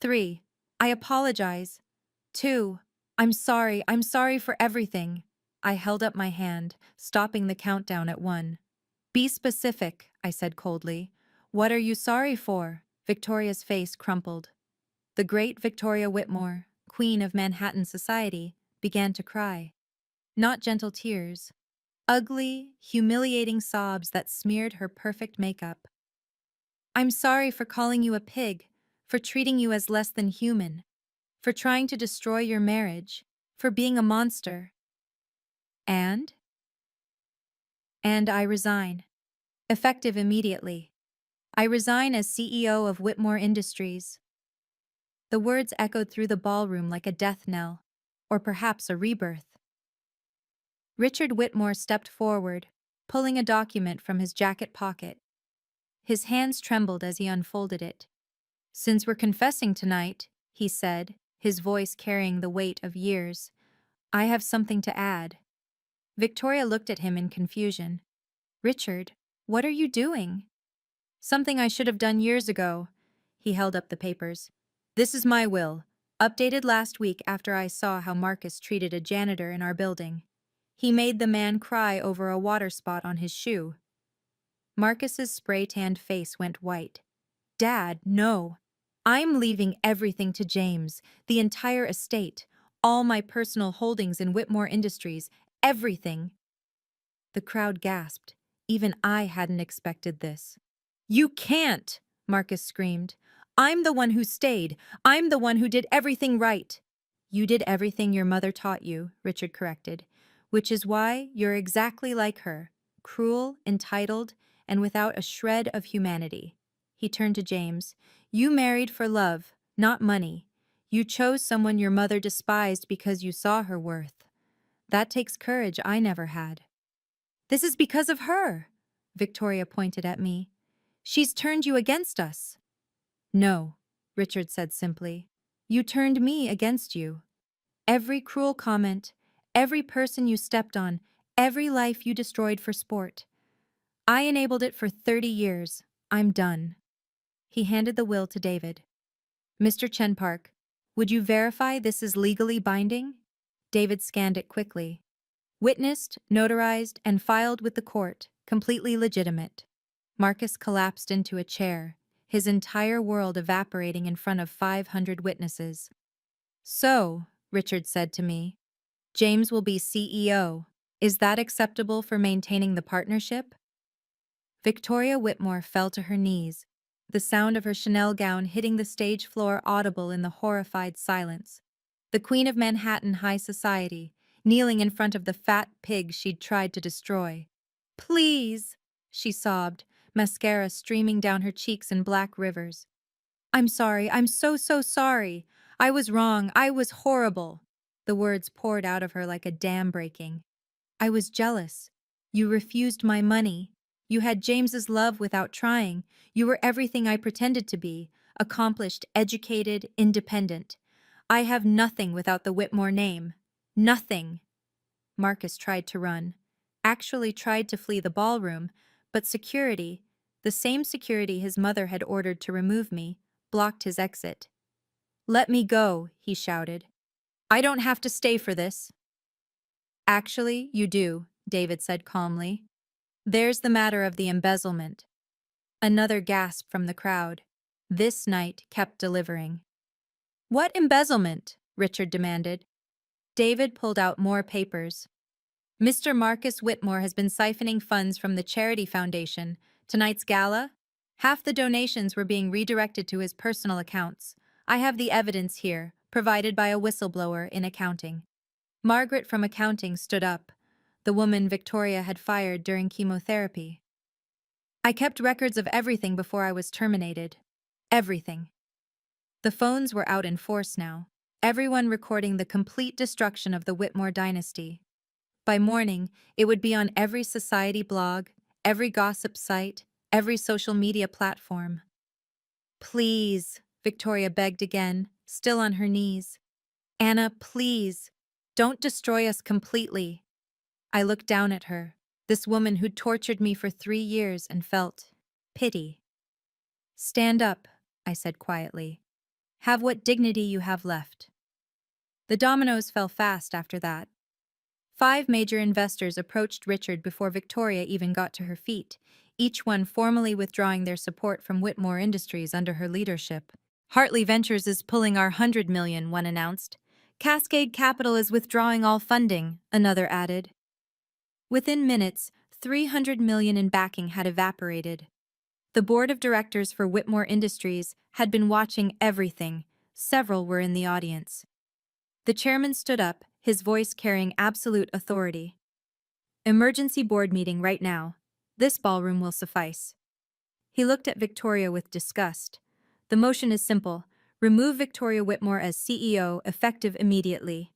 Speaker 1: 3. I apologize. 2. I'm sorry for everything. I held up my hand, stopping the countdown at 1. Be specific, I said coldly. What are you sorry for? Victoria's face crumpled. The great Victoria Whitmore, Queen of Manhattan society, began to cry. Not gentle tears. Ugly, humiliating sobs that smeared her perfect makeup. I'm sorry for calling you a pig, for treating you as less than human, for trying to destroy your marriage, for being a monster. And? And I resign. Effective immediately. I resign as CEO of Whitmore Industries. The words echoed through the ballroom like a death knell, or perhaps a rebirth. Richard Whitmore stepped forward, pulling a document from his jacket pocket. His hands trembled as he unfolded it. Since we're confessing tonight, he said, his voice carrying the weight of years, I have something to add. Victoria looked at him in confusion. Richard, what are you doing? Something I should have done years ago. He held up the papers. This is my will, updated last week after I saw how Marcus treated a janitor in our building. He made the man cry over a water spot on his shoe. Marcus's spray-tanned face went white. Dad, no. I'm leaving everything to James, the entire estate, all my personal holdings in Whitmore Industries, everything. The crowd gasped. Even I hadn't expected this. You can't, Marcus screamed. I'm the one who stayed. I'm the one who did everything right. You did everything your mother taught you, Richard corrected, which is why you're exactly like her, cruel, entitled, and without a shred of humanity. He turned to James. You married for love, not money. You chose someone your mother despised because you saw her worth. That takes courage I never had. This is because of her, Victoria pointed at me. She's turned you against us. No, Richard said simply. You turned me against you. Every cruel comment, every person you stepped on, every life you destroyed for sport. I enabled it for 30 years. I'm done. He handed the will to David. Mr. Chenpark, would you verify this is legally binding? David scanned it quickly. Witnessed, notarized, and filed with the court, completely legitimate. Marcus collapsed into a chair, his entire world evaporating in front of 500 witnesses. So, Richard said to me, James will be CEO. Is that acceptable for maintaining the partnership? Victoria Whitmore fell to her knees, the sound of her Chanel gown hitting the stage floor audible in the horrified silence. The Queen of Manhattan high society, kneeling in front of the fat pig she'd tried to destroy. Please, she sobbed, mascara streaming down her cheeks in black rivers. I'm sorry, I'm so sorry. I was wrong, I was horrible. The words poured out of her like a dam breaking. I was jealous. You refused my money. You had James's love without trying. You were everything I pretended to be, accomplished, educated, independent. I have nothing without the Whitmore name. Nothing. Marcus tried to run. Actually tried to flee the ballroom, but security, the same security his mother had ordered to remove me, blocked his exit. Let me go, he shouted. I don't have to stay for this. Actually, you do, David said calmly. There's the matter of the embezzlement. Another gasp from the crowd. This night kept delivering. What embezzlement? Richard demanded. David pulled out more papers. Mr. Marcus Whitmore has been siphoning funds from the charity foundation. Tonight's gala? Half the donations were being redirected to his personal accounts. I have the evidence here, provided by a whistleblower in accounting. Margaret from accounting stood up, the woman Victoria had fired during chemotherapy. I kept records of everything before I was terminated. Everything. The phones were out in force now, everyone recording the complete destruction of the Whitmore dynasty. By morning, it would be on every society blog, every gossip site, every social media platform. Please, Victoria begged again, still on her knees. Anna, please, don't destroy us completely. I looked down at her, this woman who'd tortured me for 3 years, and felt pity. Stand up, I said quietly. Have what dignity you have left. The dominoes fell fast after that. 5 major investors approached Richard before Victoria even got to her feet, each one formally withdrawing their support from Whitmore Industries under her leadership. Hartley Ventures is pulling our 100 million, one announced. Cascade Capital is withdrawing all funding, another added. Within minutes, 300 million in backing had evaporated. The board of directors for Whitmore Industries had been watching everything. Several were in the audience. The chairman stood up, his voice carrying absolute authority. Emergency board meeting right now. This ballroom will suffice. He looked at Victoria with disgust. The motion is simple. Remove Victoria Whitmore as CEO, effective immediately.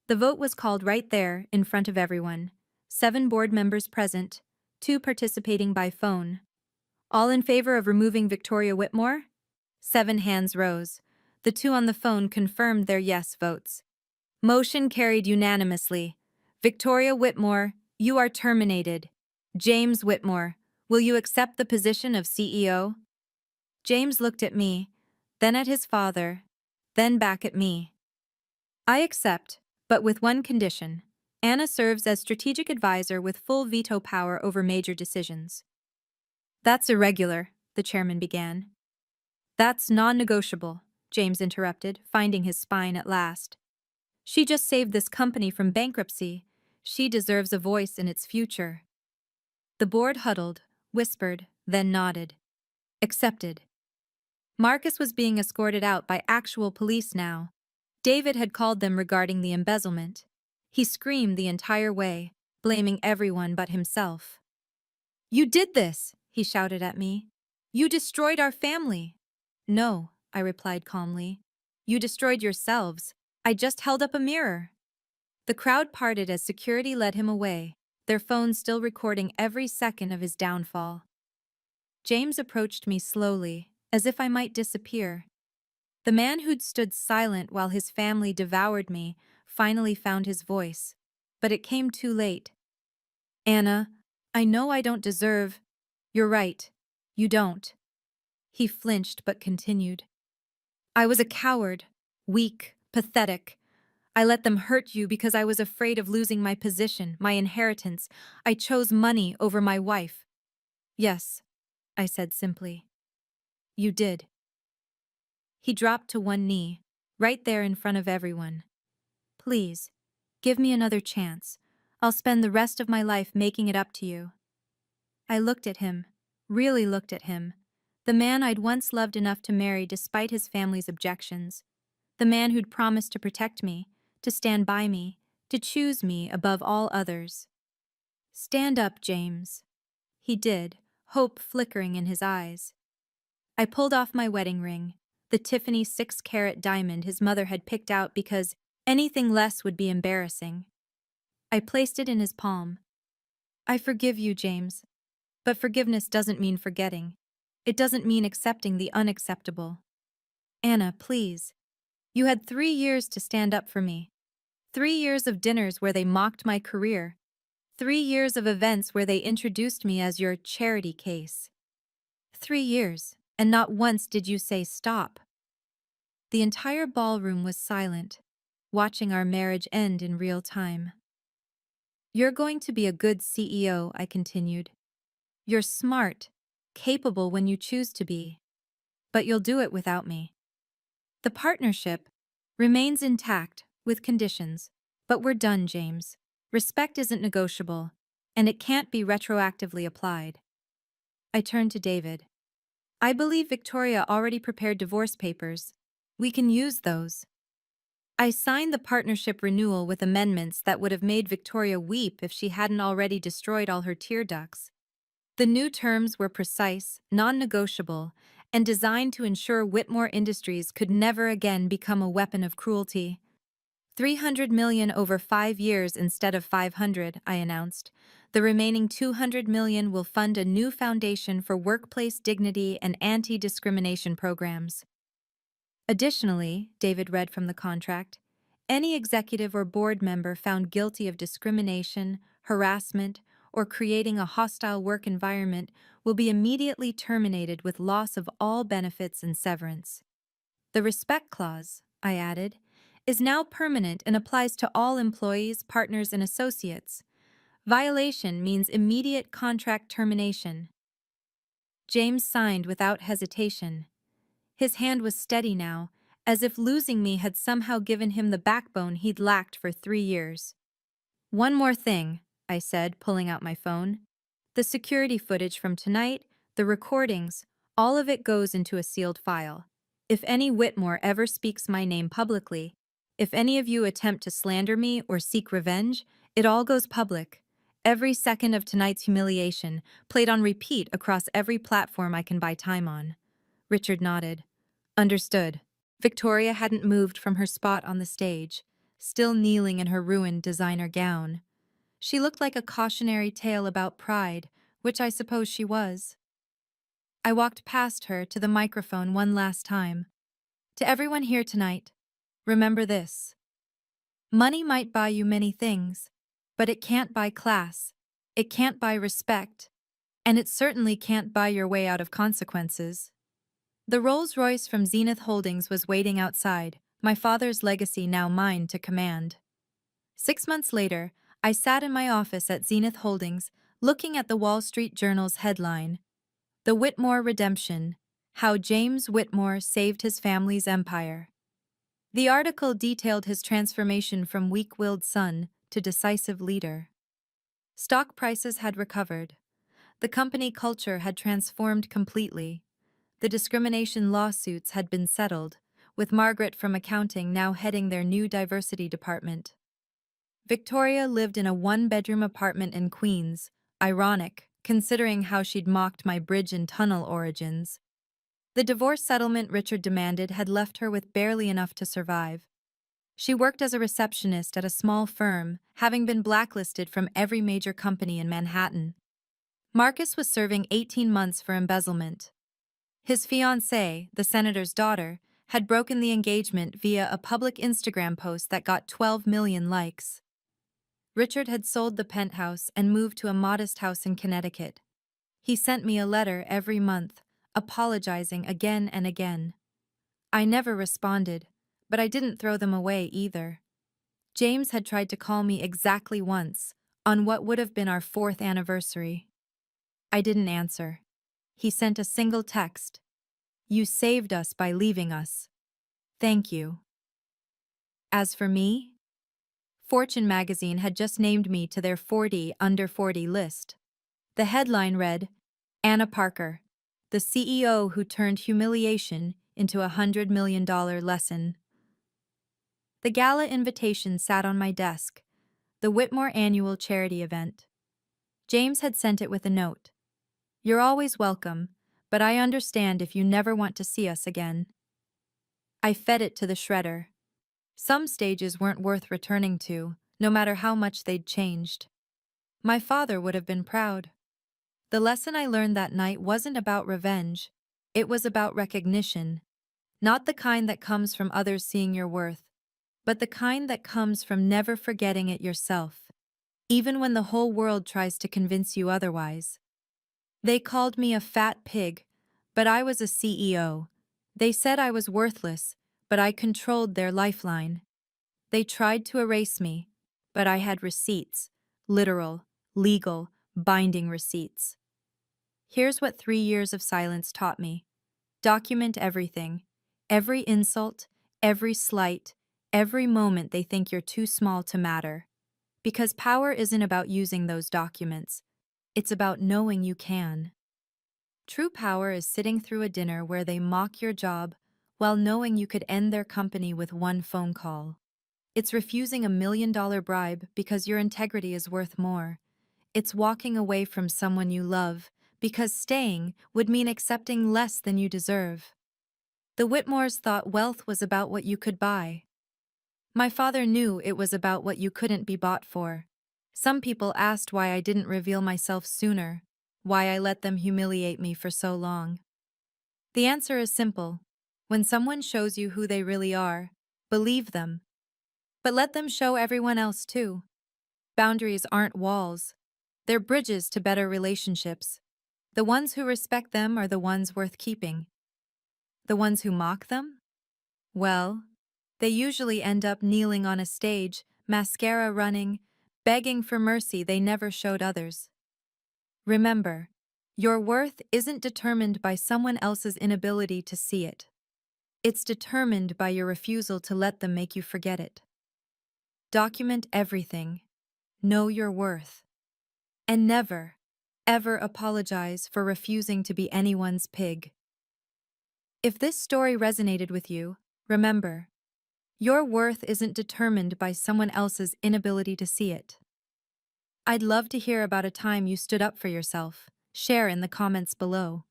Speaker 1: The vote was called right there, in front of everyone. 7 board members present, 2 participating by phone. All in favor of removing Victoria Whitmore? 7 hands rose. The 2 on the phone confirmed their yes votes. Motion carried unanimously. Victoria Whitmore, you are terminated. James Whitmore, will you accept the position of CEO? James looked at me, then at his father, then back at me. I accept, but with one condition. Anna serves as strategic advisor with full veto power over major decisions. That's irregular, the chairman began. That's non-negotiable, James interrupted, finding his spine at last. She just saved this company from bankruptcy. She deserves a voice in its future. The board huddled, whispered, then nodded. Accepted. Marcus was being escorted out by actual police now. David had called them regarding the embezzlement. He screamed the entire way, blaming everyone but himself. You did this, he shouted at me. You destroyed our family. No, I replied calmly. You destroyed yourselves. I just held up a mirror. The crowd parted as security led him away, their phones still recording every second of his downfall. James approached me slowly, as if I might disappear. The man who'd stood silent while his family devoured me finally found his voice, but it came too late. Anna, I know I don't deserve. You're right. You don't. He flinched but continued. I was a coward, weak, pathetic. I let them hurt you because I was afraid of losing my position, my inheritance. I chose money over my wife. Yes, I said simply. You did. He dropped to one knee, right there in front of everyone. Please, give me another chance. I'll spend the rest of my life making it up to you. I looked at him, really looked at him. The man I'd once loved enough to marry despite his family's objections. The man who'd promised to protect me, to stand by me, to choose me above all others. Stand up, James. He did, hope flickering in his eyes. I pulled off my wedding ring, the Tiffany 6-carat diamond his mother had picked out because anything less would be embarrassing. I placed it in his palm. I forgive you, James. But forgiveness doesn't mean forgetting. It doesn't mean accepting the unacceptable. Anna, please. You had 3 years to stand up for me. 3 years of dinners where they mocked my career. 3 years of events where they introduced me as your charity case. 3 years, and not once did you say stop. The entire ballroom was silent, watching our marriage end in real time. You're going to be a good CEO, I continued. You're smart, capable when you choose to be. But you'll do it without me. The partnership remains intact, with conditions. But we're done, James. Respect isn't negotiable, and it can't be retroactively applied. I turned to David. I believe Victoria already prepared divorce papers. We can use those. I signed the partnership renewal with amendments that would have made Victoria weep if she hadn't already destroyed all her tear ducts. The new terms were precise, non-negotiable, and designed to ensure Whitmore Industries could never again become a weapon of cruelty. 300 million over 5 years instead of 500, I announced. The remaining 200 million will fund a new foundation for workplace dignity and anti-discrimination programs. Additionally, David read from the contract, any executive or board member found guilty of discrimination, harassment, or creating a hostile work environment will be immediately terminated with loss of all benefits and severance. The respect clause, I added, is now permanent and applies to all employees, partners, and associates. Violation means immediate contract termination. James signed without hesitation. His hand was steady now, as if losing me had somehow given him the backbone he'd lacked for 3 years. One more thing, I said, pulling out my phone. The security footage from tonight, the recordings, all of it goes into a sealed file. If any Whitmore ever speaks my name publicly, if any of you attempt to slander me or seek revenge, it all goes public. Every second of tonight's humiliation, played on repeat across every platform I can buy time on. Richard nodded. Understood. Victoria hadn't moved from her spot on the stage, still kneeling in her ruined designer gown. She looked like a cautionary tale about pride, which I suppose she was. I walked past her to the microphone one last time. To everyone here tonight, remember this. Money might buy you many things, but it can't buy class, it can't buy respect, and it certainly can't buy your way out of consequences. The Rolls-Royce from Zenith Holdings was waiting outside, my father's legacy now mine to command. 6 months later, I sat in my office at Zenith Holdings, looking at the Wall Street Journal's headline, The Whitmore Redemption, How James Whitmore Saved His Family's Empire. The article detailed his transformation from weak-willed son to decisive leader. Stock prices had recovered. The company culture had transformed completely. The discrimination lawsuits had been settled, with Margaret from accounting now heading their new diversity department. Victoria lived in a one-bedroom apartment in Queens, ironic, considering how she'd mocked my bridge and tunnel origins. The divorce settlement Richard demanded had left her with barely enough to survive. She worked as a receptionist at a small firm, having been blacklisted from every major company in Manhattan. Marcus was serving 18 months for embezzlement. His fiancée, the senator's daughter, had broken the engagement via a public Instagram post that got 12 million likes. Richard had sold the penthouse and moved to a modest house in Connecticut. He sent me a letter every month, apologizing again and again. I never responded, but I didn't throw them away either. James had tried to call me exactly once, on what would have been our 4th anniversary. I didn't answer. He sent a single text. You saved us by leaving us. Thank you. As for me, Fortune magazine had just named me to their 40 under 40 list. The headline read, Anna Parker, the CEO who turned humiliation into a $100 million lesson. The gala invitation sat on my desk, the Whitmore annual charity event. James had sent it with a note. You're always welcome, but I understand if you never want to see us again. I fed it to the shredder. Some stages weren't worth returning to, no matter how much they'd changed. My father would have been proud. The lesson I learned that night wasn't about revenge. It was about recognition. Not the kind that comes from others seeing your worth, but the kind that comes from never forgetting it yourself, even when the whole world tries to convince you otherwise. They called me a fat pig, but I was a CEO. They said I was worthless, but I controlled their lifeline. They tried to erase me, but I had receipts, literal, legal, binding receipts. Here's what 3 years of silence taught me. Document everything, every insult, every slight, every moment they think you're too small to matter. Because power isn't about using those documents. It's about knowing you can. True power is sitting through a dinner where they mock your job while knowing you could end their company with one phone call. It's refusing $1 million bribe because your integrity is worth more. It's walking away from someone you love because staying would mean accepting less than you deserve. The Whitmores thought wealth was about what you could buy. My father knew it was about what you couldn't be bought for. Some people asked why I didn't reveal myself sooner, why I let them humiliate me for so long. The answer is simple. When someone shows you who they really are, believe them. But let them show everyone else too. Boundaries aren't walls. They're bridges to better relationships. The ones who respect them are the ones worth keeping. The ones who mock them? Well, they usually end up kneeling on a stage, mascara running, begging for mercy they never showed others. Remember, your worth isn't determined by someone else's inability to see it. It's determined by your refusal to let them make you forget it. Document everything. Know your worth. And never, ever apologize for refusing to be anyone's pig. If this story resonated with you, remember, your worth isn't determined by someone else's inability to see it. I'd love to hear about a time you stood up for yourself. Share in the comments below.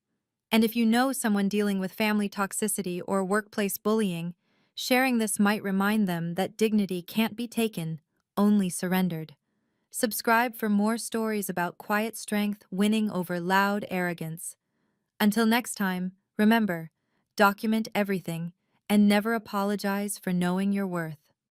Speaker 1: And if you know someone dealing with family toxicity or workplace bullying, sharing this might remind them that dignity can't be taken, only surrendered. Subscribe for more stories about quiet strength winning over loud arrogance. Until next time, remember, document everything and never apologize for knowing your worth.